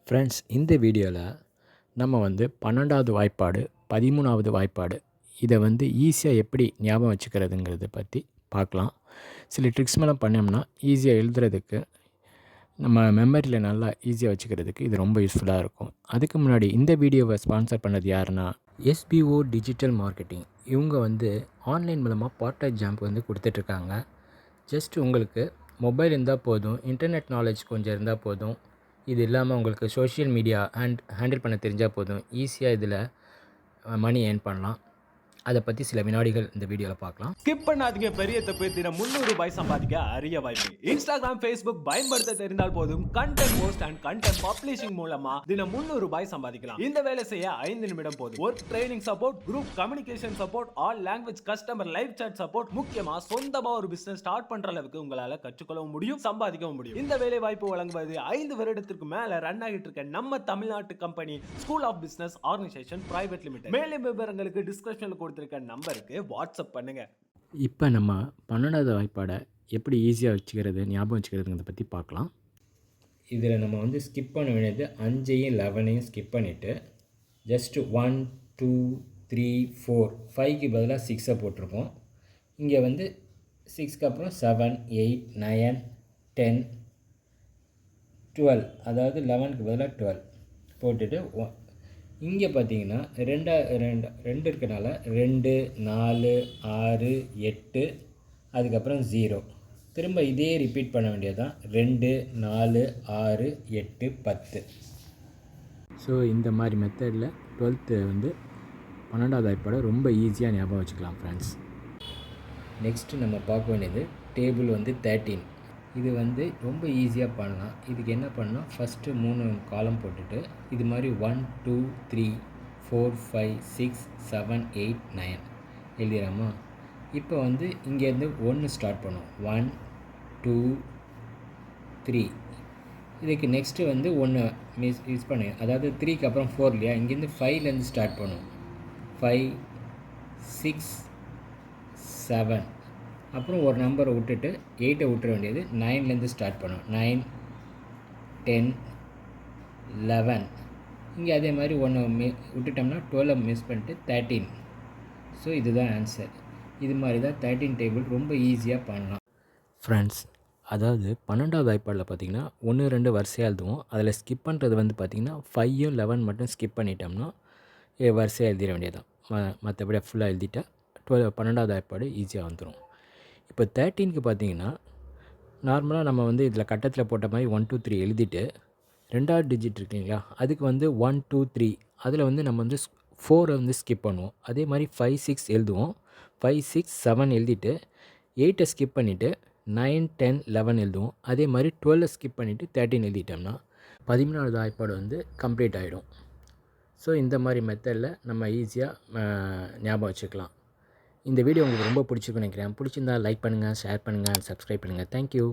Friends, இந்த வீடியோவில் நம்ம வந்து 12வது வாய்ப்பாடு 13வது வாய்ப்பாடு இதை வந்து ஈஸியாக எப்படி ஞாபகம் வச்சுக்கிறதுங்கிறத பற்றி பார்க்கலாம். சில ட்ரிக்ஸ் மேலே பண்ணோம்னா ஈஸியாக எழுதுறதுக்கு நம்ம மெமரியில் நல்லா ஈஸியாக வச்சுக்கிறதுக்கு இது ரொம்ப யூஸ்ஃபுல்லாக இருக்கும். அதுக்கு முன்னாடி இந்த வீடியோவை ஸ்பான்சர் பண்ணது யாருன்னா எஸ்பிஓ டிஜிட்டல் மார்க்கெட்டிங். இவங்க வந்து ஆன்லைன் மூலமாக பார்ட் டைம் ஜாப் வந்து கொடுத்துட்ருக்காங்க. ஜஸ்ட் உங்களுக்கு மொபைல் இருந்தால் போதும், இன்டர்நெட் நாலேஜ் கொஞ்சம் இருந்தால் போதும், இது இல்லாமல் உங்களுக்கு சோஷியல் மீடியா ஹேண்டில் பண்ண தெரிஞ்சால் போதும், ஈஸியாக இதில் மணி ஏர்ன் பண்ணலாம். அதை பற்றி சில வினாடிகள் இந்த வீடியோவில் பார்க்கலாம். ஸ்கிப் பண்ணாதீங்க, பெரிய தப்பு. தினம் 300 ரூபாய் சம்பாதிக்க அரிய வாய்ப்பு. இன்ஸ்டாகிராம், ஃபேஸ்புக் பயன்படுத்த தெரிந்தால் போதும், content post and content publishing மூலமா தினம் 300 ரூபாய் சம்பாதிக்கலாம். இந்த வேலை செய்ய 5 நிமிடம் போதும். Work training support, group communication support, all language customer live chat support, முக்கியமா சொந்தமா ஒரு பிசினஸ் ஸ்டார்ட் பண்ற அளவுக்கு உங்களால கற்றுக்கொள்ளவும் முடியும், சம்பாதிக்கவும் முடியும். இந்த வேலை வாய்ப்பு வழங்குவது 5 வருடத்திற்கு மேல ரன் ஆகிட்டு இருக்க நம்ம தமிழ்நாட்டு company school of business organisation private limited. மேலும் விவரங்களுக்கு டிஸ்கிரிப்ஷன்ல கொடுத்திருக்க நம்பருக்கு வாட்ஸ்அப் பண்ணுங்க. இப்போ நம்ம 12வது வாய்ப்பாடை எப்படி ஈஸியாக வச்சுக்கிறது, ஞாபகம் வச்சுக்கிறதுங்கிறத பற்றி பார்க்கலாம். இதில் நம்ம வந்து ஸ்கிப் பண்ண வேண்டியது 5ஐயும் 11ஐயும் ஸ்கிப் பண்ணிவிட்டு ஜஸ்ட்டு 1 2 3 4 5க்கு பதிலாக 6 போட்டிருக்கோம். இங்கே வந்து 6க்கு அப்புறம் 7 8 9 10 12, அதாவது 11க்கு பதிலாக 12 போட்டுட்டு இங்கே பார்த்தீங்கன்னா 2 இருக்கனால 2 4 6 8, அதுக்கப்புறம் 0. திரும்ப இதே ரிப்பீட் பண்ண வேண்டியது தான். 2 4 6 8 10. ஸோ இந்த மாதிரி மெத்தடில் 12th வந்து 12வது வாய்ப்பாடை ரொம்ப ஈஸியாக ஞாபகம் வச்சுக்கலாம் ஃப்ரெண்ட்ஸ். நெக்ஸ்ட்டு நம்ம பார்க்க வேண்டியது டேபிள் வந்து 13. இது வந்து ரொம்ப ஈஸியாக பண்ணலாம். இதுக்கு என்ன பண்ணணும், ஃபஸ்ட்டு 3 காலம் போட்டுட்டு இது மாதிரி 1 2 3 4 5 6 7 8 9 எழுதிடாமா. இப்போ வந்து இங்கேருந்து 1 ஸ்டார்ட் பண்ணும். 1 2 3. இதுக்கு நெக்ஸ்ட்டு வந்து 1 மிஸ் பண்ணு, அதாவது 3க்கு அப்புறம் 4 இல்லையா, இங்கேருந்து 5லேருந்து ஸ்டார்ட் பண்ணும். 5 6 7, அப்புறம் ஒரு நம்பரை விட்டுட்டு 8 விட்டுற வேண்டியது. 9லேருந்து ஸ்டார்ட் பண்ணும். 9 10 11. இங்கே அதே மாதிரி 1 விட்டுட்டோம்னா 12 மிஸ் பண்ணிட்டு 13. ஸோ இதுதான் ஆன்சர். இது மாதிரி தான் 13 டேபிள் ரொம்ப ஈஸியாக பண்ணலாம் ஃப்ரெண்ட்ஸ். அதாவது 12வது வாய்ப்பாடில் பார்த்திங்கன்னா 1 2 வரிசையாக எழுதுவோம். அதில் ஸ்கிப் பண்ணுறது வந்து பார்த்திங்கன்னா 5யும் 11 மட்டும் ஸ்கிப் பண்ணிட்டோம்னா வரிசையாக எழுதிட வேண்டியதான். மற்றபடி ஃபுல்லாக எழுதிட்டா 12வது வாய்ப்பாடு ஈஸியாக வந்துடும். இப்போ 13க்கு பார்த்தீங்கன்னா நார்மலாக நம்ம வந்து இதில் கட்டத்தில் போட்ட மாதிரி 1 2 3 எழுதிட்டு 2வது டிஜிட் இருக்குங்களா, அதுக்கு வந்து 1 2 3, அதில் வந்து நம்ம வந்து 4 வந்து ஸ்கிப் பண்ணுவோம். அதே மாதிரி 5 6 எழுதுவோம். 5 6 7 எழுதிட்டு 8 ஸ்கிப் பண்ணிவிட்டு 9 10 11 எழுதுவோம். அதே மாதிரி 12 ஸ்கிப் பண்ணிவிட்டு 13 எழுதிட்டோம்னா 13வது வாய்ப்பாடு வந்து கம்ப்ளீட் ஆகிடும். ஸோ இந்த மாதிரி மெத்தடில் நம்ம ஈஸியாக ஞாபகம் வச்சுக்கலாம். இந்த வீடியோ உங்களுக்கு ரொம்ப பிடிச்சிருக்குன்னு நினைக்கிறேன். பிடிச்சிருந்தால் லைக் பண்ணுங்கள், ஷேர் பண்ணுங்கள், சப்ஸ்கிரைப் பண்ணுங்கள். தேங்க்யூ.